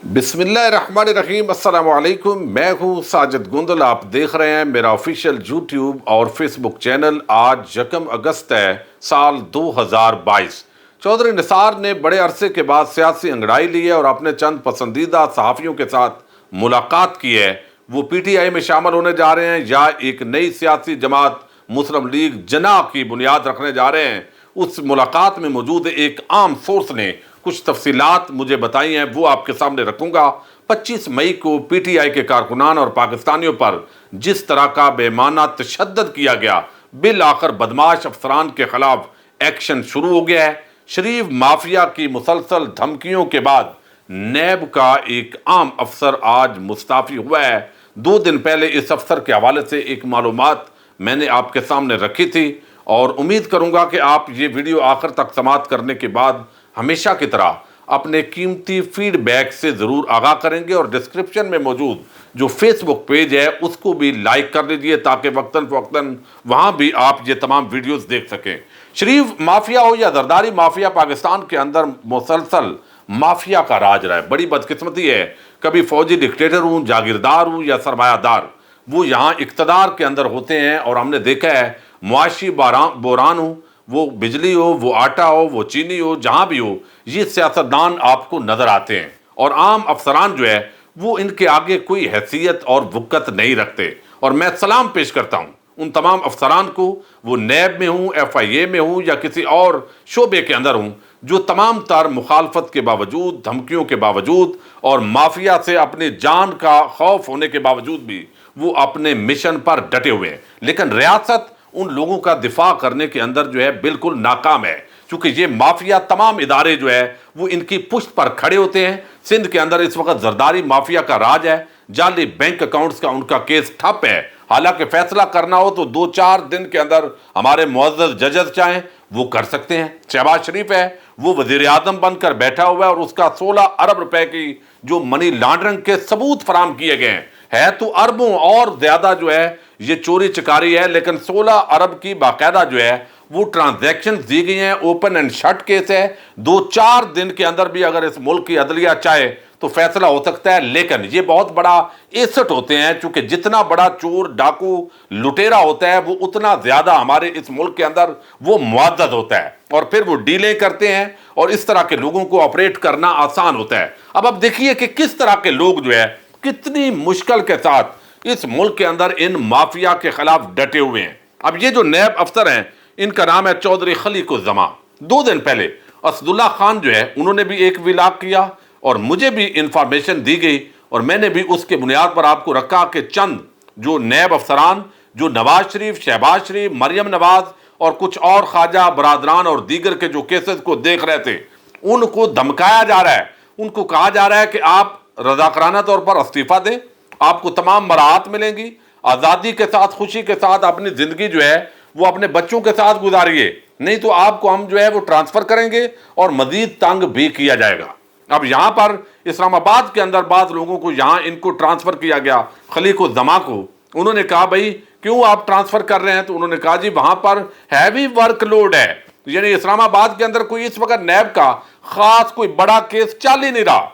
بسم اللہ الرحمن الرحیم۔ السلام علیکم، میں ہوں ساجد گندل۔ آپ دیکھ رہے ہیں میرا آفیشیل یوٹیوب اور فیس بک چینل۔ آج 1 اگست ہے سال 2022۔ چودھری نثار نے بڑے عرصے کے بعد سیاسی انگڑائی لی ہے اور اپنے چند پسندیدہ صحافیوں کے ساتھ ملاقات کی ہے۔ وہ پی ٹی آئی میں شامل ہونے جا رہے ہیں یا ایک نئی سیاسی جماعت مسلم لیگ جناح کی بنیاد رکھنے جا رہے ہیں؟ اس ملاقات میں موجود ایک عام سورس نے کچھ تفصیلات مجھے بتائی ہیں، وہ آپ کے سامنے رکھوں گا۔ 25 مئی کو پی ٹی آئی کے کارکنان اور پاکستانیوں پر جس طرح کا بے معنی تشدد کیا گیا، بالآخر بدماش افسران کے خلاف ایکشن شروع ہو گیا ہے۔ شریف مافیا کی مسلسل دھمکیوں کے بعد نیب کا ایک عام افسر آج مستعفی ہوا ہے۔ 2 دن پہلے اس افسر کے حوالے سے ایک معلومات میں نے آپ کے سامنے رکھی تھی اور امید کروں گا کہ آپ یہ ویڈیو آخر تک سماعت کرنے کے بعد ہمیشہ کی طرح اپنے قیمتی فیڈ بیک سے ضرور آگاہ کریں گے، اور ڈسکرپشن میں موجود جو فیس بک پیج ہے اس کو بھی لائک کر لیجئے تاکہ وقتاً فوقتاً وہاں بھی آپ یہ تمام ویڈیوز دیکھ سکیں۔ شریف مافیا ہو یا زرداری مافیا، پاکستان کے اندر مسلسل مافیا کا راج رہا ہے۔ بڑی بدقسمتی ہے، کبھی فوجی ڈکٹیٹر ہوں، جاگیردار ہوں یا سرمایہ دار، وہ یہاں اقتدار کے اندر ہوتے ہیں، اور ہم نے دیکھا ہے معاشی بحران ہو، وہ بجلی ہو، وہ آٹا ہو، وہ چینی ہو، جہاں بھی ہو، یہ سیاستدان آپ کو نظر آتے ہیں، اور عام افسران جو ہے وہ ان کے آگے کوئی حیثیت اور وقت نہیں رکھتے۔ اور میں سلام پیش کرتا ہوں ان تمام افسران کو، وہ نیب میں ہوں، ایف آئی اے میں ہوں یا کسی اور شعبے کے اندر ہوں، جو تمام تر مخالفت کے باوجود، دھمکیوں کے باوجود اور مافیا سے اپنی جان کا خوف ہونے کے باوجود بھی وہ اپنے مشن پر ڈٹے ہوئے ہیں۔ لیکن ریاست ان لوگوں کا دفاع کرنے کے اندر جو ہے بالکل ناکام ہے، چونکہ یہ مافیا تمام ادارے جو ہے وہ ان کی پشت پر کھڑے ہوتے ہیں۔ سندھ کے اندر اس وقت زرداری مافیا کا راج ہے، جعلی بینک اکاؤنٹس کا ان کا کیس ٹھپ ہے۔ حالانکہ فیصلہ کرنا ہو تو 2-4 دن کے اندر ہمارے معزز ججز چاہیں وہ کر سکتے ہیں۔ شہباز شریف ہے، وہ وزیر اعظم بن کر بیٹھا ہوا ہے، اور اس کا 16 ارب روپے کی جو منی لانڈرنگ کے ثبوت فراہم کیے گئے ہیں، ہے تو اربوں اور زیادہ جو ہے یہ چوری چکاری ہے، لیکن 16 ارب کی باقاعدہ جو ہے وہ ٹرانزیکشن دی گئی ہیں۔ اوپن اینڈ شٹ کیس ہے، 2-4 دن کے اندر بھی اگر اس ملک کی عدلیہ چاہے تو فیصلہ ہو سکتا ہے۔ لیکن یہ بہت بڑا ایسٹ ہوتے ہیں، چونکہ جتنا بڑا چور ڈاکو لٹیرا ہوتا ہے وہ اتنا زیادہ ہمارے اس ملک کے اندر وہ معزز ہوتا ہے، اور پھر وہ ڈیلیں کرتے ہیں، اور اس طرح کے لوگوں کو آپریٹ کرنا آسان ہوتا ہے۔ اب دیکھیے کہ کس طرح کے لوگ جو ہے کتنی مشکل کے ساتھ اس ملک کے اندر ان مافیا کے خلاف ڈٹے ہوئے ہیں۔ اب یہ جو نیب افسر ہیں، ان کا نام ہے چودھری خلیق الزماں۔ 2 دن پہلے اسد اللہ خان جو ہے انہوں نے بھی ایک ولاگ کیا، اور مجھے بھی انفارمیشن دی گئی، اور میں نے بھی اس کے بنیاد پر آپ کو رکھا کہ چند جو نیب افسران جو نواز شریف، شہباز شریف، مریم نواز اور کچھ اور خواجہ برادران اور دیگر کے جو کیسز کو دیکھ رہے تھے، ان کو دھمکایا جا رہا ہے، ان کو کہا جا رہا ہے کہ آپ رضاکارانہ طور پر استعفیٰ دیں، آپ کو تمام مراحت ملیں گی، آزادی کے ساتھ، خوشی کے ساتھ اپنی زندگی جو ہے وہ اپنے بچوں کے ساتھ گزاریے، نہیں تو آپ کو ہم جو ہے وہ ٹرانسفر کریں گے اور مزید تنگ بھی کیا جائے گا۔ اب یہاں پر اسلام آباد کے اندر بعض لوگوں کو یہاں ان کو ٹرانسفر کیا گیا، خلیق الزماں کو۔ انہوں نے کہا بھائی کیوں آپ ٹرانسفر کر رہے ہیں؟ تو انہوں نے کہا جی وہاں پر ہیوی ورک لوڈ ہے، یعنی اسلام آباد کے اندر کوئی اس وقت نیب کا خاص کوئی بڑا کیس چل ہی نہیں رہا،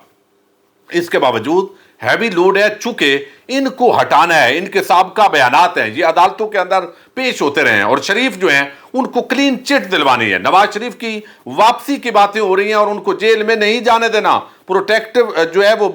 اس کے باوجود ہیوی لوڈ ہے، چونکہ ان کو ہٹانا ہے، ان کے سابقہ بیانات ہیں، یہ عدالتوں کے اندر پیش ہوتے رہے ہیں، اور شریف جو ہیں ان کو کلین چٹ دلوانی ہے۔ نواز شریف کی واپسی کی باتیں ہو رہی ہیں، اور ان کو جیل میں نہیں جانے دینا، پروٹیکٹیو جو ہے وہ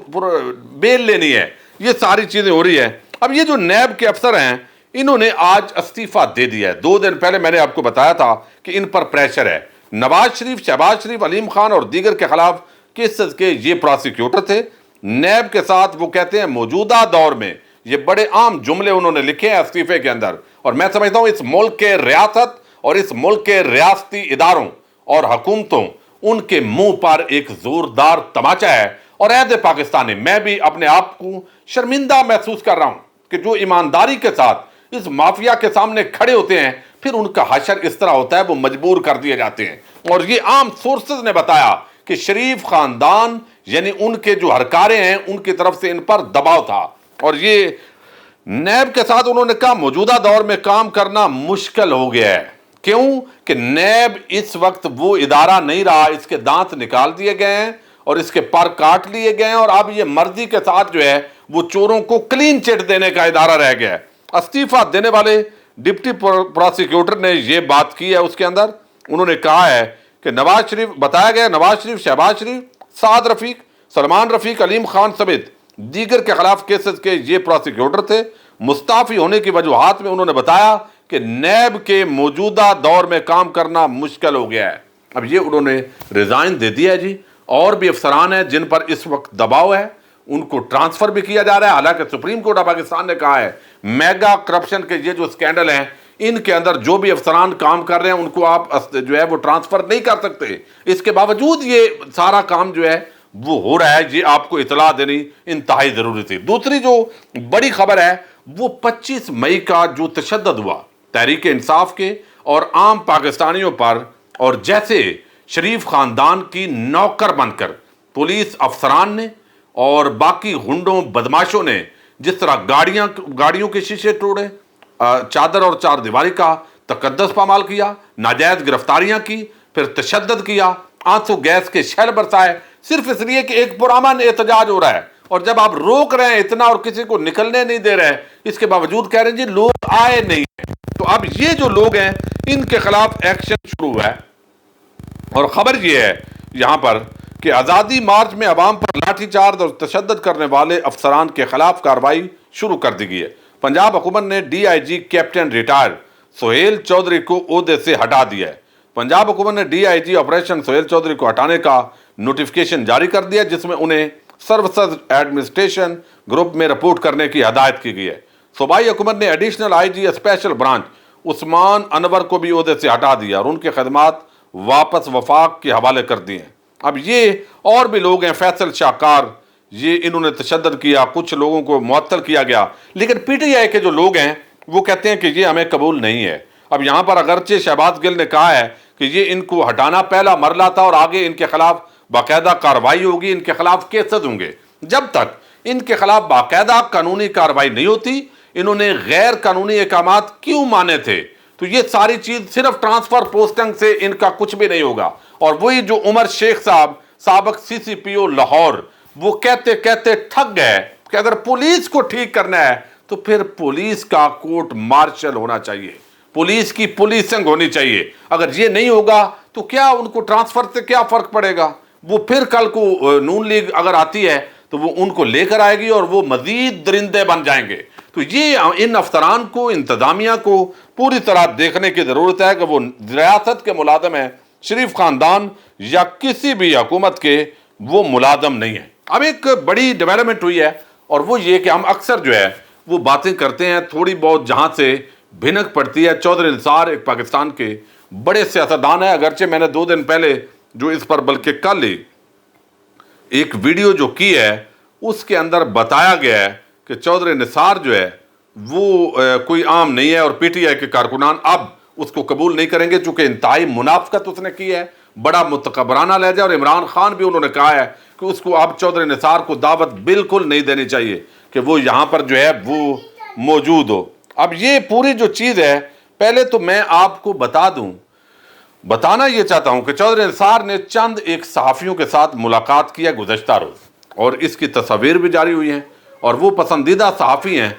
بیل لینی ہے، یہ ساری چیزیں ہو رہی ہے۔ اب یہ جو نیب کے افسر ہیں انہوں نے آج استعفیٰ دے دیا ہے۔ 2 دن پہلے میں نے آپ کو بتایا تھا کہ ان پر پریشر ہے۔ نواز شریف، شہباز شریف، علیم خان اور دیگر کے خلاف کیسز کے یہ پراسیکیوٹر تھے۔ نیب کے ساتھ وہ کہتے ہیں موجودہ دور میں، یہ بڑے عام جملے انہوں نے لکھے ہیں استعفے کے اندر، اور میں سمجھتا ہوں اس ملک کے ریاست اور اس ملک کے ریاستی اداروں اور حکومتوں، ان کے منہ پر ایک زوردار تماچا ہے۔ اور عہد پاکستانی، میں بھی اپنے آپ کو شرمندہ محسوس کر رہا ہوں کہ جو ایمانداری کے ساتھ اس مافیا کے سامنے کھڑے ہوتے ہیں، پھر ان کا حشر اس طرح ہوتا ہے، وہ مجبور کر دیے جاتے ہیں۔ اور یہ عام سورسز نے بتایا کہ شریف خاندان یعنی ان کے جو ہرکارے ہیں ان کی طرف سے ان پر دباؤ تھا، اور یہ نیب کے ساتھ انہوں نے کہا موجودہ دور میں کام کرنا مشکل ہو گیا ہے۔ کیوں کہ نیب اس وقت وہ ادارہ نہیں رہا، اس کے دانت نکال دیے گئے ہیں، اور اس کے پر کاٹ لیے گئے ہیں اور اب یہ مرضی کے ساتھ جو ہے وہ چوروں کو کلین چٹ دینے کا ادارہ رہ گیا ہے۔ استعفیٰ دینے والے ڈپٹی پروسیکیوٹر نے یہ بات کی ہے، اس کے اندر انہوں نے کہا ہے کہ نواز شریف، بتایا گیا نواز شریف، شہباز شریف، سعد رفیق، سلمان رفیق، علیم خان سمیت دیگر کے خلاف کیسز کے یہ پروسیکیوٹر تھے۔ مستعفی ہونے کی وجوہات میں انہوں نے بتایا کہ نیب کے موجودہ دور میں کام کرنا مشکل ہو گیا ہے۔ اب یہ انہوں نے ریزائن دے دیا ہے جی۔ اور بھی افسران ہیں جن پر اس وقت دباؤ ہے، ان کو ٹرانسفر بھی کیا جا رہا ہے، حالانکہ سپریم کورٹ آف پاکستان نے کہا ہے میگا کرپشن کے یہ جو سکینڈل ہیں ان کے اندر جو بھی افسران کام کر رہے ہیں ان کو آپ جو ہے وہ ٹرانسفر نہیں کر سکتے۔ اس کے باوجود یہ سارا کام جو ہے وہ ہو رہا ہے، یہ آپ کو اطلاع دینی انتہائی ضروری تھی۔ دوسری جو بڑی خبر ہے وہ 25 مئی کا جو تشدد ہوا تحریک انصاف کے اور عام پاکستانیوں پر، اور جیسے شریف خاندان کی نوکر بن کر پولیس افسران نے اور باقی غنڈوں بدماشوں نے جس طرح گاڑیوں کے شیشے توڑے، چادر اور چار دیواری کا تقدس پامال کیا، ناجائز گرفتاریاں کی، پھر تشدد کیا، آنسو گیس کے شیل برسائے، صرف اس لیے کہ ایک پرامن احتجاج ہو رہا ہے، اور جب آپ روک رہے ہیں اتنا اور کسی کو نکلنے نہیں دے رہے ہیں، اس کے باوجود کہہ رہے ہیں جی لوگ آئے نہیں ہیں۔ تو اب یہ جو لوگ ہیں ان کے خلاف ایکشن شروع ہوا ہے، اور خبر یہ ہے یہاں پر کہ آزادی مارچ میں عوام پر لاٹھی چارج اور تشدد کرنے والے افسران کے خلاف کارروائی شروع کر دی گئی ہے۔ پنجاب حکومت نے D I G captain retire Sohail Chaudhry کو عہدے سے ہٹا دیا ہے۔ پنجاب حکومت نے D I G operation Sohail Chaudhry کو ہٹانے کا نوٹیفیکیشن جاری کر دیا، جس میں انہیں سروسز ایڈمنسٹریشن گروپ میں رپورٹ کرنے کی ہدایت کی گئی ہے۔ صوبائی حکومت نے additional I G special branch Usman Anwar کو بھی عہدے سے ہٹا دیا اور ان کے خدمات واپس وفاق کے حوالے کر دیے ہیں۔ اب یہ اور بھی لوگ ہیں، فیصل شاہکار، یہ انہوں نے تشدد کیا، کچھ لوگوں کو معطل کیا گیا، لیکن پی ٹی آئی کے جو لوگ ہیں وہ کہتے ہیں کہ یہ ہمیں قبول نہیں ہے۔ اب یہاں پر اگرچہ شہباز گل نے کہا ہے کہ یہ ان کو ہٹانا پہلا مرحلہ تھا اور آگے ان کے خلاف باقاعدہ کارروائی ہوگی، ان کے خلاف کیسز ہوں گے۔ جب تک ان کے خلاف باقاعدہ قانونی کارروائی نہیں ہوتی، انہوں نے غیر قانونی احکامات کیوں مانے تھے؟ تو یہ ساری چیز صرف ٹرانسفر پوسٹنگ سے ان کا کچھ بھی نہیں ہوگا۔ اور وہی جو عمر شیخ صاحب سابق سی سی پی او لاہور، وہ کہتے کہتے تھک گئے کہ اگر پولیس کو ٹھیک کرنا ہے تو پھر پولیس کا کورٹ مارشل ہونا چاہیے، پولیس کی پولیسنگ ہونی چاہیے۔ اگر یہ نہیں ہوگا تو کیا ان کو ٹرانسفر سے کیا فرق پڑے گا؟ وہ پھر کل کو نون لیگ اگر آتی ہے تو وہ ان کو لے کر آئے گی اور وہ مزید درندے بن جائیں گے۔ تو یہ ان افسران کو، انتظامیہ کو پوری طرح دیکھنے کی ضرورت ہے کہ وہ ریاست کے ملازم ہیں، شریف خاندان یا کسی بھی حکومت کے وہ ملازم نہیں ہیں۔ اب ایک بڑی ڈیولپمنٹ ہوئی ہے اور وہ یہ کہ ہم اکثر جو ہے وہ باتیں کرتے ہیں، تھوڑی بہت جہاں سے بھنک پڑتی ہے۔ چودھری نثار ایک پاکستان کے بڑے سیاستدان ہیں، اگرچہ میں نے 2 دن پہلے جو اس پر بلکہ کل ہی ایک ویڈیو جو کی ہے اس کے اندر بتایا گیا ہے کہ چودھری نثار جو ہے وہ کوئی عام نہیں ہے، اور پی ٹی آئی کے کارکنان اب اس کو قبول نہیں کریں گے، چونکہ انتہائی منافقت اس نے کی ہے، بڑا متکبرانہ لہجہ، اور عمران خان بھی انہوں نے کہا ہے کہ اس کو اب چودھری نثار کو دعوت بالکل نہیں دینی چاہیے کہ وہ یہاں پر جو ہے وہ موجود ہو۔ اب یہ پوری جو چیز ہے، پہلے تو میں آپ کو بتانا یہ چاہتا ہوں کہ چودھری نثار نے چند ایک صحافیوں کے ساتھ ملاقات کی ہے گزشتہ روز، اور اس کی تصاویر بھی جاری ہوئی ہیں، اور وہ پسندیدہ صحافی ہیں،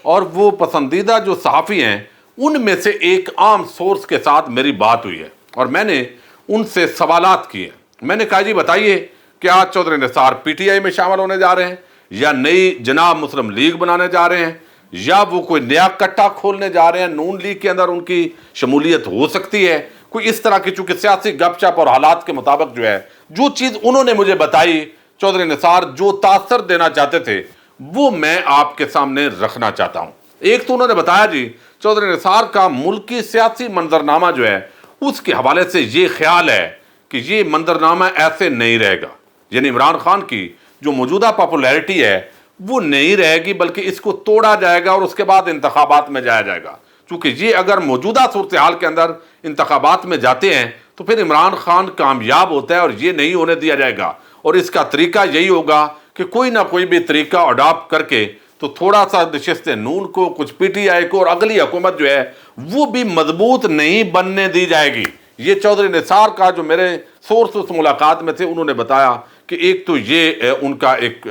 اور وہ پسندیدہ جو صحافی ہیں ان میں سے ایک عام سورس کے ساتھ میری بات ہوئی ہے، اور میں نے ان سے سوالات کیے۔ میں نے کہا جی بتائیے، کیا چودھری نثار پی ٹی آئی میں شامل ہونے جا رہے ہیں، یا نئی جناب مسلم لیگ بنانے جا رہے ہیں، یا وہ کوئی نیا کٹا کھولنے جا رہے ہیں، نون لیگ کے اندر ان کی شمولیت ہو سکتی ہے، کوئی اس طرح کی، چونکہ سیاسی گپ شپ اور حالات کے مطابق جو ہے جو چیز انہوں نے مجھے بتائی، چودھری نثار جو تاثر دینا چاہتے تھے وہ میں آپ کے سامنے رکھنا چاہتا ہوں۔ ایک تو انہوں نے بتایا جی چودھری نثار کا ملکی سیاسی منظرنامہ جو ہے اس کے حوالے سے یہ خیال ہے کہ یہ منظرنامہ ایسے نہیں رہے گا، یعنی عمران خان کی جو موجودہ پاپولیرٹی ہے وہ نہیں رہے گی، بلکہ اس کو توڑا جائے گا اور اس کے بعد انتخابات میں جایا جائے گا، چونکہ یہ اگر موجودہ صورتحال کے اندر انتخابات میں جاتے ہیں تو پھر عمران خان کامیاب ہوتا ہے اور یہ نہیں ہونے دیا جائے گا، اور اس کا طریقہ یہی ہوگا کہ کوئی نہ کوئی بھی طریقہ اڈاپٹ کر کے تو تھوڑا سا نشست نون کو، کچھ پی ٹی آئی کو، اور اگلی حکومت جو ہے وہ بھی مضبوط نہیں بننے دی جائے گی۔ یہ چودھری نثار کا جو میرے سورس اس ملاقات میں تھے انہوں نے بتایا کہ ایک تو یہ ان کا ایک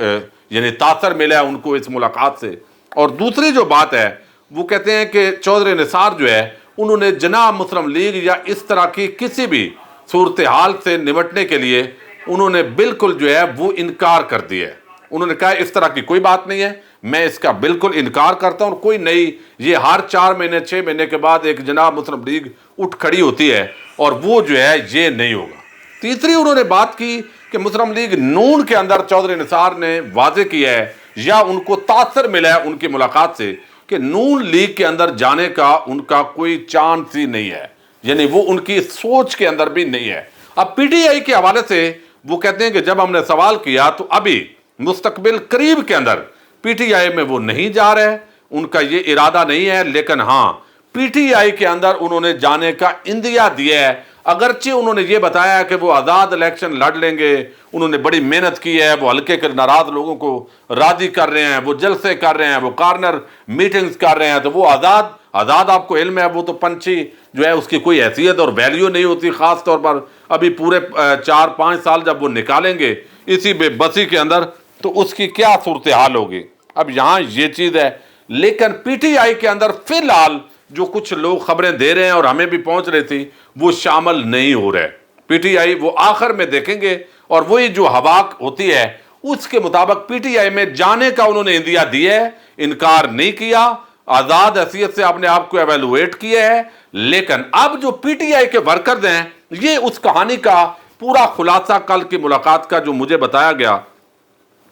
یعنی تاثر ملا ہے ان کو اس ملاقات سے، اور دوسری جو بات ہے وہ کہتے ہیں کہ چودھری نثار جو ہے انہوں نے جناح مسلم لیگ یا اس طرح کی کسی بھی صورتحال سے نمٹنے کے لیے انہوں نے بالکل جو ہے وہ انکار کر دیا ہے۔ انہوں نے کہا اس طرح کی کوئی بات نہیں ہے، میں اس کا بالکل انکار کرتا ہوں، کوئی نئی یہ ہر 4 مہینے 6 مہینے کے بعد ایک جناح مسلم لیگ اٹھ کھڑی ہوتی ہے اور وہ جو ہے یہ نہیں ہوگا۔ تیسری انہوں نے بات کی کہ مسلم لیگ نون کے اندر چودھری نثار نے واضح کیا ہے یا ان کو تاثر ملا ہے ان کی ملاقات سے کہ نون لیگ کے اندر جانے کا ان کا کوئی چانس ہی نہیں ہے، یعنی وہ ان کی سوچ کے اندر بھی نہیں ہے۔ اب پی ٹی آئی کے حوالے سے وہ کہتے ہیں کہ جب ہم نے سوال کیا تو ابھی مستقبل قریب کے اندر پی ٹی آئی میں وہ نہیں جا رہے، ان کا یہ ارادہ نہیں ہے، لیکن ہاں پی ٹی آئی کے اندر انہوں نے جانے کا اندیا دیا ہے، اگرچہ انہوں نے یہ بتایا کہ وہ آزاد الیکشن لڑ لیں گے، انہوں نے بڑی محنت کی ہے، وہ حلقے کے ناراض لوگوں کو راضی کر رہے ہیں، وہ جلسے کر رہے ہیں، وہ کارنر میٹنگز کر رہے ہیں، تو وہ آزاد آپ کو علم ہے وہ تو پنچھی جو ہے اس کی کوئی حیثیت اور ویلیو نہیں ہوتی، خاص طور پر ابھی پورے 4-5 سال جب وہ نکالیں گے اسی بے بسی کے اندر تو اس کی کیا صورتحال ہوگی۔ اب یہاں یہ چیز ہے، لیکن پی ٹی آئی کے اندر فی الحال جو کچھ لوگ خبریں دے رہے ہیں اور ہمیں بھی پہنچ رہی تھی وہ شامل نہیں ہو رہے۔ پی ٹی آئی وہ آخر میں دیکھیں گے اور وہی جو ہوا ہوتی ہے اس کے مطابق پی ٹی آئی میں جانے کا انہوں نے اندیا دیا ہے، انکار نہیں کیا، آزاد حیثیت سے اپنے آپ کو ایویلویٹ کیا ہے، لیکن اب جو پی ٹی آئی کے ورکرز ہیں یہ اس کہانی کا پورا خلاصہ کل کی ملاقات کا جو مجھے بتایا گیا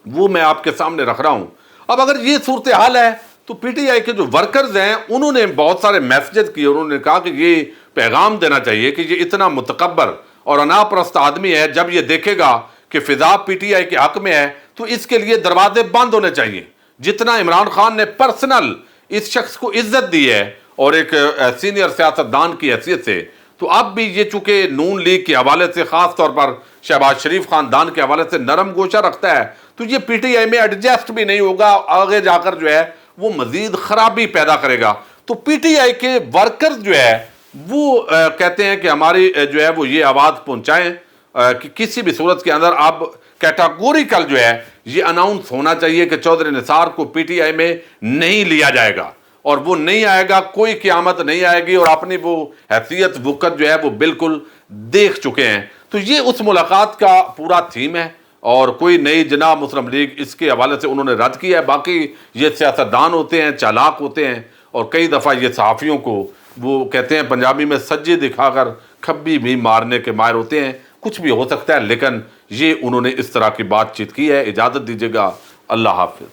وہ میں آپ کے سامنے رکھ رہا ہوں۔ اب اگر یہ صورتحال ہے تو پی ٹی آئی کے جو ورکرز ہیں انہوں نے بہت سارے میسیجز کیے، انہوں نے کہا کہ یہ پیغام دینا چاہیے کہ یہ اتنا متکبر اور انا پرست آدمی ہے، جب یہ دیکھے گا کہ فضا پی ٹی آئی کے حق میں ہے تو اس کے لیے دروازے بند ہونے چاہیے۔ جتنا عمران خان نے پرسنل اس شخص کو عزت دی ہے اور ایک سینئر سیاستدان کی حیثیت سے، تو اب بھی یہ چونکہ نون لیگ کے حوالے سے خاص طور پر شہباز شریف خاندان کے حوالے سے نرم گوشہ رکھتا ہے تو یہ پی ٹی آئی میں ایڈجسٹ بھی نہیں ہوگا، آگے جا کر جو ہے وہ مزید خرابی پیدا کرے گا۔ تو پی ٹی آئی کے ورکرز جو ہے وہ کہتے ہیں کہ ہماری جو ہے وہ یہ آواز پہنچائیں کہ کسی بھی صورت کے اندر اب کیٹاگوریکل جو ہے یہ اناؤنس ہونا چاہیے کہ چودھری نثار کو پی ٹی آئی میں نہیں لیا جائے گا، اور وہ نہیں آئے گا، کوئی قیامت نہیں آئے گی، اور اپنی وہ حیثیت وقت جو ہے وہ بالکل دیکھ چکے ہیں۔ تو یہ اس ملاقات کا پورا تھیم ہے، اور کوئی نئی جناح مسلم لیگ اس کے حوالے سے انہوں نے رد کیا ہے۔ باقی یہ سیاستدان ہوتے ہیں، چالاک ہوتے ہیں، اور کئی دفعہ یہ صحافیوں کو وہ کہتے ہیں پنجابی میں سجی دکھا کر کھبی بھی مارنے کے ماہر ہوتے ہیں، کچھ بھی ہو سکتا ہے، لیکن یہ انہوں نے اس طرح کی بات چیت کی ہے۔ اجازت دیجیے گا، اللہ حافظ۔